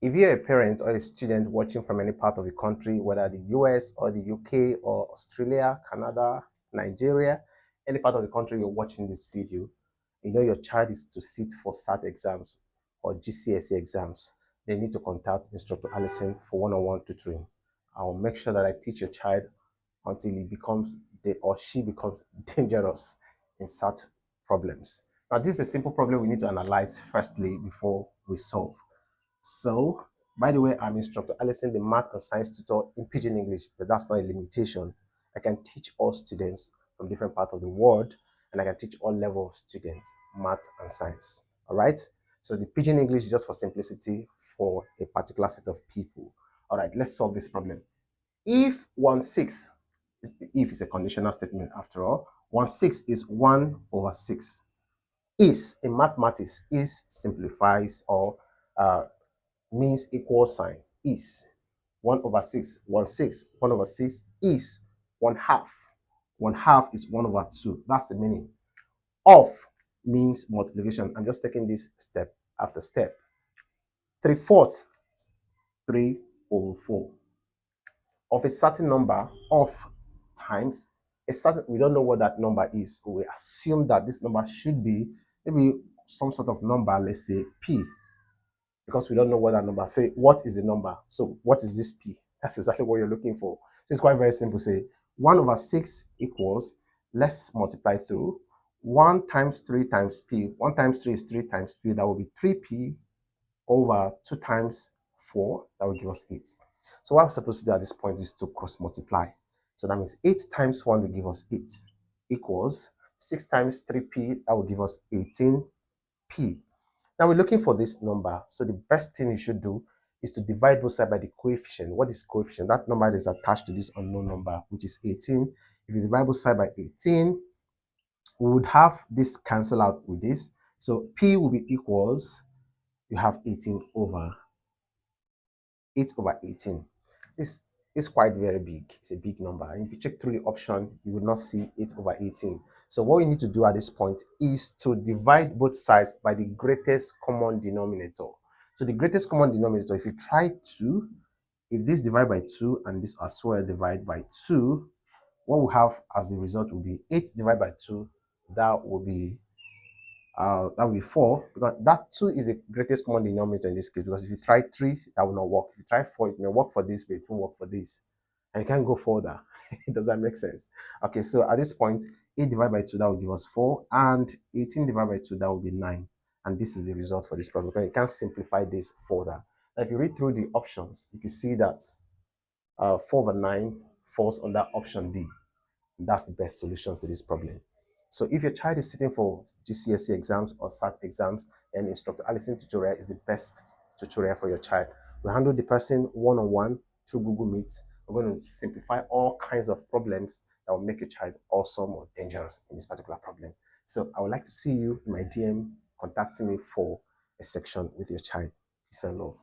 If you're a parent or a student watching from any part of the country, whether the US or the UK or Australia, Canada, Nigeria, any part of the country you're watching this video, you know your child is to sit for SAT exams or GCSE exams, they need to contact Instructor Alison for one-on-one tutoring. I'll make sure that I teach your child until he becomes or she becomes dangerous in SAT problems. Now, this is a simple problem we need to analyze firstly before we solve. So, by the way, I'm Instructor Alison, the math and science tutor in Pidgin English, but that's not a limitation. I can teach all students from different parts of the world, and I can teach all levels of students, math and science. All right? So the Pidgin English is just for simplicity for a particular set of people. All right, let's solve this problem. If 1/6, if it's a conditional statement after all, 1/6 is 1/6. Is, in mathematics, is simplifies or means equal sign. Is 1/6, 1/6, 1/6 is 1/2. 1/2 is 1/2. That's the meaning. Of means multiplication. I'm just taking this step after step. 3/4, 3/4. Of a certain number, of times a certain, we don't know what that number is. We assume that this number should be maybe some sort of number, let's say P, because we don't know what that number. Say, what is the number? So what is this P? That's exactly what you're looking for. So it's quite very simple. Say 1/6 equals, let's multiply through 1 times 3 times P. 1 times 3 is 3 times P. That will be 3P over 2 times 4. That will give us 8. So what I'm supposed to do at this point is to cross multiply. So that means 8 times 1 will give us 8 equals 6 times 3P. That will give us 18P. Now we're looking for this number. So the best thing you should do is to divide both sides by the coefficient. What is coefficient? That number that is attached to this unknown number, which is 18. If you divide both sides by 18, we would have this cancel out with this. So P will be equals, you have 18 over 8 over 18. This is quite very big. It's a big number. And if you check through the option, you will not see 8 over 18. So what we need to do at this point is to divide both sides by the greatest common denominator. So the greatest common denominator, if you try 2, if this divide by 2 and this as well divide by 2, what we have as the result will be 8 divided by 2. That will be 4, because that 2 is the greatest common denominator in this case, because if you try 3, that will not work. If you try 4, it may work for this, but it won't work for this. And you can't go further. Does that make sense? Okay, so at this point, 8 divided by 2, that will give us 4, and 18 divided by 2, that will be 9. And this is the result for this problem, because you can't simplify this further. Now, if you read through the options, you can see that 4 over 9 falls under option D. That's the best solution to this problem. So if your child is sitting for GCSE exams or SAT exams, then Instructor Alison tutorial is the best tutorial for your child. We handle the person one-on-one through Google Meet. We're going to simplify all kinds of problems that will make your child awesome or dangerous in this particular problem. So I would like to see you in my DM contacting me for a section with your child. Peace and love.